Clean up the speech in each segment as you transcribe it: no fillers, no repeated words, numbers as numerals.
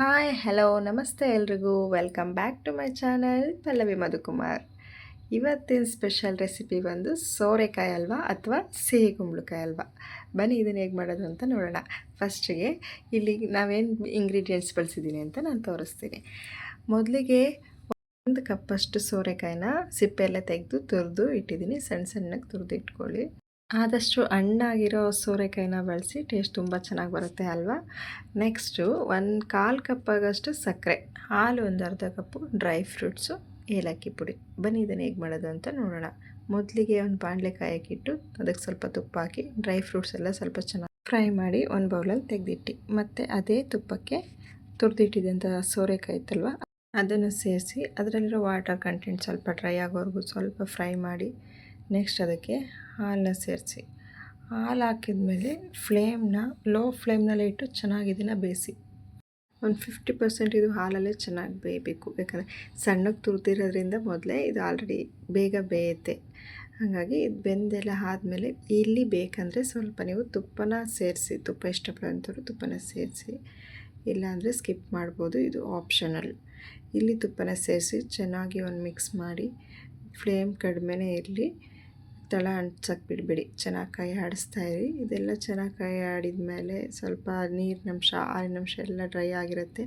Hi hello ನಮಸ್ತೆ ಎಲ್ರಿಗೂ welcome back to my channel Pallavi Madhukumar. ಇವತ್ತಿನ ಸ್ಪೆಷಲ್ ರೆಸಿಪಿ ಬಂದು ಸೋರೆಕಾಯಿ ಹಲ್ವಾ ಅಥವಾ ಸಿಹಿ ಕುಂಬಳಕಾಯಿ ಹಲ್ವಾ. ಬನ್ನಿ ಇದನ್ನು ಹೇಗೆ ಮಾಡೋದು ಅಂತ ನೋಡೋಣ. ಫಸ್ಟಿಗೆ ಇಲ್ಲಿ ನಾವೇನು ಇಂಗ್ರೀಡಿಯೆಂಟ್ಸ್ ಬಳಸಿದ್ದೀನಿ ಅಂತ ನಾನು ತೋರಿಸ್ತೀನಿ. ಮೊದಲಿಗೆ 1 ಕಪ್ಪಷ್ಟು ಸೋರೆಕಾಯಿನ ಸಿಪ್ಪೆಲ್ಲ ತೆಗೆದು ತುರಿದು ಇಟ್ಟಿದ್ದೀನಿ. ಸಣ್ಣ ಸಣ್ಣಗೆ ತುರಿದು ಇಟ್ಕೊಳ್ಳಿ. ಆದಷ್ಟು ಹಣ್ಣಾಗಿರೋ ಸೋರೆಕಾಯಿನ ಬಳಸಿ ಟೇಸ್ಟ್ ತುಂಬ ಚೆನ್ನಾಗಿ ಬರುತ್ತೆ ಅಲ್ವಾ. ನೆಕ್ಸ್ಟು 1/4 ಕಪ್ಪಾಗಷ್ಟು ಸಕ್ಕರೆ, ಹಾಲು 1 ಅರ್ಧ ಕಪ್ಪು, ಡ್ರೈ ಫ್ರೂಟ್ಸು, ಏಲಕ್ಕಿ ಪುಡಿ. ಬನ್ನಿ ಇದನ್ನು ಹೇಗೆ ಮಾಡೋದು ಅಂತ ನೋಡೋಣ. ಮೊದಲಿಗೆ ಒಂದು ಬಾಣಲೆ ಕಾಯಕ್ಕಿಟ್ಟು ಅದಕ್ಕೆ ಸ್ವಲ್ಪ ತುಪ್ಪ ಹಾಕಿ ಡ್ರೈ ಫ್ರೂಟ್ಸ್ ಎಲ್ಲ ಸ್ವಲ್ಪ ಚೆನ್ನಾಗಿ ಫ್ರೈ ಮಾಡಿ ಒಂದು ಬೌಲಲ್ಲಿ ತೆಗೆದಿಟ್ಟು, ಮತ್ತು ಅದೇ ತುಪ್ಪಕ್ಕೆ ತುರಿದಿಟ್ಟಿದ್ದಂಥ ಸೋರೆಕಾಯಿ ಇತ್ತಲ್ವ ಅದನ್ನು ಸೇರಿಸಿ ಅದರಲ್ಲಿರೋ ವಾಟರ್ ಕಂಟೆಂಟ್ ಸ್ವಲ್ಪ ಡ್ರೈ ಆಗೋವರೆಗೂ ಸ್ವಲ್ಪ ಫ್ರೈ ಮಾಡಿ, ನೆಕ್ಸ್ಟ್ ಅದಕ್ಕೆ ಹಾಲನ್ನ ಸೇರಿಸಿ, ಹಾಲು ಹಾಕಿದ್ಮೇಲೆ ಫ್ಲೇಮ್ನ ಲೋ ಫ್ಲೇಮ್ನಲ್ಲೇ ಇಟ್ಟು ಚೆನ್ನಾಗಿ ಇದನ್ನು ಬೇಯಿಸಿ. ಒಂದು 50% ಇದು ಹಾಲಲ್ಲೇ ಚೆನ್ನಾಗಿ ಬೇಯಬೇಕು. ಯಾಕಂದರೆ ಸಣ್ಣಗೆ ತುರಿದಿರೋದ್ರಿಂದ ಮೊದಲೇ ಇದು ಆಲ್ರೆಡಿ ಬೇಗ ಬೇಯುತ್ತೆ. ಹಾಗಾಗಿ ಇದು ಬೆಂದೆಲ್ಲ ಆದಮೇಲೆ ಇಲ್ಲಿ ಬೇಕಂದರೆ ಸ್ವಲ್ಪ ನೀವು ತುಪ್ಪನ ಸೇರಿಸಿ, ತುಪ್ಪ ಇಷ್ಟಪಡೋಂಥವ್ರು ತುಪ್ಪನ ಸೇರಿಸಿ, ಇಲ್ಲಾಂದರೆ ಸ್ಕಿಪ್ ಮಾಡ್ಬೋದು, ಇದು ಆಪ್ಷನಲ್. ಇಲ್ಲಿ ತುಪ್ಪನ ಸೇರಿಸಿ ಚೆನ್ನಾಗಿ ಒಂದು ಮಿಕ್ಸ್ ಮಾಡಿ, ಫ್ಲೇಮ್ ಕಡಿಮೆನೇ ಇರಲಿ, ತಳ ಅಂಟ್ಸಕ್ಕೆ ಬಿಡಬೇಡಿ, ಚೆನ್ನಾಗಿ ಕೈ ಆಡಿಸ್ತಾಯಿರಿ. ಇದೆಲ್ಲ ಚೆನ್ನಾಗಿ ಕೈ ಆಡಿದ ಮೇಲೆ ಸ್ವಲ್ಪ ನೀರಿನಂಶ ಆರಿನಂಶ ಎಲ್ಲ ಡ್ರೈ ಆಗಿರುತ್ತೆ.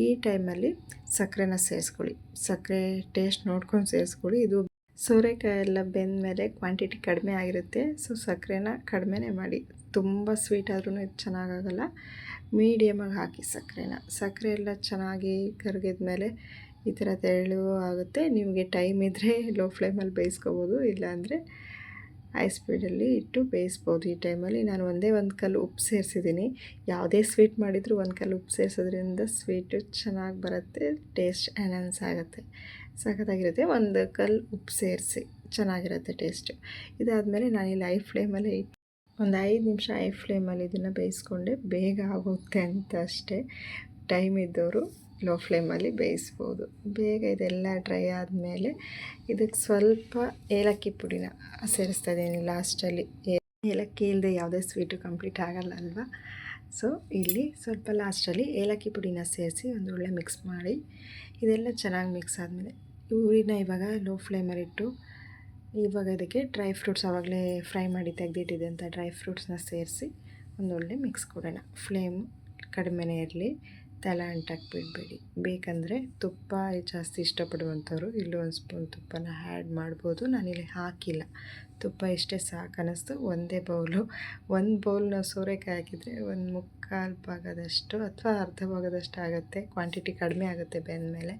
ಈ ಟೈಮಲ್ಲಿ ಸಕ್ಕರೆನ ಸೇರಿಸ್ಕೊಳ್ಳಿ. ಸಕ್ಕರೆ ಟೇಸ್ಟ್ ನೋಡ್ಕೊಂಡು ಸೇರಿಸ್ಕೊಳ್ಳಿ. ಇದು ಸೋರೆಕಾಯಿ ಎಲ್ಲ ಬೆಂದ ಮೇಲೆ ಕ್ವಾಂಟಿಟಿ ಕಡಿಮೆ ಆಗಿರುತ್ತೆ, ಸೊ ಸಕ್ಕರೆನ ಕಡಿಮೆನೇ ಮಾಡಿ. ತುಂಬ ಸ್ವೀಟ್ ಆದ್ರೂ ಇದು ಚೆನ್ನಾಗಾಗಲ್ಲ. ಮೀಡಿಯಮಾಗಿ ಹಾಕಿ ಸಕ್ಕರೆ ಎಲ್ಲ ಚೆನ್ನಾಗಿ ಕರಗಿದ ಮೇಲೆ ಈ ಥರ ತೆಳು ಆಗುತ್ತೆ. ನಿಮಗೆ ಟೈಮ್ ಇದ್ದರೆ ಲೋ ಫ್ಲೇಮಲ್ಲಿ ಬೇಯಿಸ್ಕೋಬೋದು, ಇಲ್ಲಾಂದರೆ ಹೈ ಸ್ಪೀಡಲ್ಲಿ ಇಟ್ಟು ಬೇಯಿಸ್ಬೋದು. ಈ ಟೈಮಲ್ಲಿ ನಾನು ಒಂದೇ ಒಂದು ಕಲ್ಲು ಉಪ್ಪು ಸೇರಿಸಿದ್ದೀನಿ. ಯಾವುದೇ ಸ್ವೀಟ್ ಮಾಡಿದರೂ ಒಂದು ಕಲ್ಲು ಉಪ್ಪು ಸೇರಿಸೋದ್ರಿಂದ ಸ್ವೀಟು ಚೆನ್ನಾಗಿ ಬರುತ್ತೆ, ಟೇಸ್ಟ್ ಎನ್ಹಾನ್ಸ್ ಆಗುತ್ತೆ, ಸಖತ್ತಾಗಿರುತ್ತೆ. ಒಂದು ಕಲ್ಲು ಉಪ್ಪು ಸೇರಿಸಿ ಚೆನ್ನಾಗಿರುತ್ತೆ ಟೇಸ್ಟು. ಇದಾದಮೇಲೆ ನಾನಿಲ್ಲಿ ಹೈ ಫ್ಲೇಮಲ್ಲೇ ಇಟ್ಟು ಒಂದು 5 ನಿಮಿಷ ಹೈ ಫ್ಲೇಮಲ್ಲಿ ಇದನ್ನು ಬೇಯಿಸ್ಕೊಂಡೆ. ಬೇಗ ಆಗುತ್ತೆ ಅಂತ ಅಷ್ಟೇ. ಟೈಮ್ ಇದ್ದವರು ಲೋ ಫ್ಲೇಮಲ್ಲಿ ಬೇಯಿಸ್ಬೋದು. ಬೇಗ ಇದೆಲ್ಲ ಡ್ರೈ ಆದಮೇಲೆ ಇದಕ್ಕೆ ಸ್ವಲ್ಪ ಏಲಕ್ಕಿ ಪುಡಿನ ಸೇರಿಸ್ತಾ ಇದ್ದೀನಿ ಲಾಸ್ಟಲ್ಲಿ. ಏಲಕ್ಕಿ ಇಲ್ಲದೆ ಯಾವುದೇ ಸ್ವೀಟು ಕಂಪ್ಲೀಟ್ ಆಗಲ್ಲ ಅಲ್ವಾ. ಸೊ ಇಲ್ಲಿ ಸ್ವಲ್ಪ ಲಾಸ್ಟಲ್ಲಿ ಏಲಕ್ಕಿ ಪುಡಿನ ಸೇರಿಸಿ ಒಂದು ಒಳ್ಳೆ ಮಿಕ್ಸ್ ಮಾಡಿ, ಇದೆಲ್ಲ ಚೆನ್ನಾಗಿ ಮಿಕ್ಸ್ ಆದಮೇಲೆ ಹೂವಿನ ಇವಾಗ ಲೋ ಫ್ಲೇಮಲ್ಲಿಟ್ಟು, ಇವಾಗ ಇದಕ್ಕೆ ಡ್ರೈ ಫ್ರೂಟ್ಸ್ ಆವಾಗಲೇ ಫ್ರೈ ಮಾಡಿ ತೆಗೆದಿಟ್ಟಿದ್ದಂಥ ಡ್ರೈ ಫ್ರೂಟ್ಸ್ನ ಸೇರಿಸಿ ಒಂದೊಳ್ಳೆ ಮಿಕ್ಸ್ ಕೊಡೋಣ. ಫ್ಲೇಮ್ ಕಡಿಮೆನೇ ಇರಲಿ, ತಲೆ ಅಂಟಕ್ಕೆ ಬಿಡಬೇಡಿ. ಬೇಕಂದರೆ ತುಪ್ಪ ಜಾಸ್ತಿ ಇಷ್ಟಪಡುವಂಥವ್ರು ಇಲ್ಲಿ 1 ಸ್ಪೂನ್ ತುಪ್ಪನ ಆ್ಯಡ್ ಮಾಡ್ಬೋದು. ನಾನಿಲ್ಲಿ ಹಾಕಿಲ್ಲ, ತುಪ್ಪ ಇಷ್ಟೇ ಸಾಕು ಅನ್ನಿಸ್ತು. ಒಂದೇ ಬೌಲು, 1 ಬೌಲ್ ನಾವು ಸೋರೆಕಾಯಿ ಹಾಕಿದರೆ 1/4 ಭಾಗದಷ್ಟು ಅಥವಾ ಅರ್ಧ ಭಾಗದಷ್ಟು ಆಗುತ್ತೆ. ಕ್ವಾಂಟಿಟಿ ಕಡಿಮೆ ಆಗುತ್ತೆ ಬೆಂದಮೇಲೆ.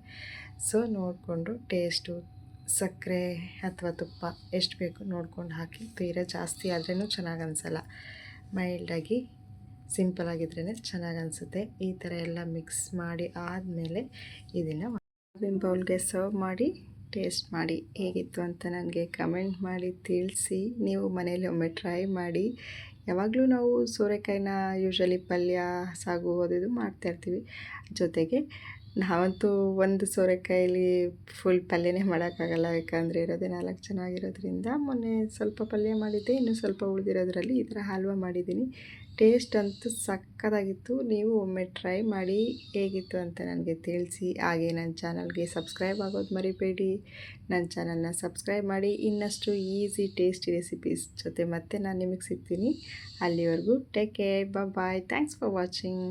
ಸೊ ನೋಡಿಕೊಂಡು ಟೇಸ್ಟು ಸಕ್ಕರೆ ಅಥವಾ ತುಪ್ಪ ಎಷ್ಟು ಬೇಕು ನೋಡ್ಕೊಂಡು ಹಾಕಿ. ತೀರಾ ಜಾಸ್ತಿ ಆದ್ರೂ ಚೆನ್ನಾಗಿ ಅನಿಸಲ್ಲ, ಮೈಲ್ಡಾಗಿ ಸಿಂಪಲಾಗಿದ್ರೇ ಚೆನ್ನಾಗಿ ಅನಿಸುತ್ತೆ. ಈ ಥರ ಎಲ್ಲ ಮಿಕ್ಸ್ ಮಾಡಿ ಆದಮೇಲೆ ಇದನ್ನು ಒಂದು ಬೌಲ್ಗೆ ಸರ್ವ್ ಮಾಡಿ ಟೇಸ್ಟ್ ಮಾಡಿ ಹೇಗಿತ್ತು ಅಂತ ನನಗೆ ಕಮೆಂಟ್ ಮಾಡಿ ತಿಳಿಸಿ. ನೀವು ಮನೇಲಿ ಒಮ್ಮೆ ಟ್ರೈ ಮಾಡಿ. ಯಾವಾಗಲೂ ನಾವು ಸೋರೆಕಾಯಿನ ಯೂಶ್ವಲಿ ಪಲ್ಯ, ಸಾಗು ಅದು ಮಾಡ್ತಾಯಿರ್ತೀವಿ. ಜೊತೆಗೆ ನಾವಂತೂ ಒಂದು ಸೋರೆಕಾಯಲ್ಲಿ ಫುಲ್ ಪಲ್ಯನೇ ಮಾಡೋಕ್ಕಾಗಲ್ಲ, ಯಾಕಂದರೆ ಇರೋದೇ 4 ಚೆನ್ನಾಗಿರೋದ್ರಿಂದ. ಮೊನ್ನೆ ಸ್ವಲ್ಪ ಪಲ್ಯ ಮಾಡಿದ್ದೆ, ಇನ್ನೂ ಸ್ವಲ್ಪ ಉಳಿದಿರೋದ್ರಲ್ಲಿ ಈ ಥರ ಹಲ್ವಾ ಮಾಡಿದ್ದೀನಿ. ಟೇಸ್ಟ್ ಅಂತೂ ಸಕ್ಕತ್ತಾಗಿತ್ತು. ನೀವು ಒಮ್ಮೆ ಟ್ರೈ ಮಾಡಿ ಹೇಗಿತ್ತು ಅಂತ ನನಗೆ ತಿಳಿಸಿ. ಹಾಗೆ ನನ್ನ ಚಾನಲ್ಗೆ ಸಬ್ಸ್ಕ್ರೈಬ್ ಆಗೋದು ಮರಿಬೇಡಿ. ನನ್ನ ಚಾನಲ್ನ ಸಬ್ಸ್ಕ್ರೈಬ್ ಮಾಡಿ. ಇನ್ನಷ್ಟು ಈಸಿ ಟೇಸ್ಟಿ ರೆಸಿಪೀಸ್ ಜೊತೆ ಮತ್ತೆ ನಾನು ನಿಮಗೆ ಸಿಗ್ತೀನಿ. ಅಲ್ಲಿವರೆಗೂ take care, bye. Thanks for watching.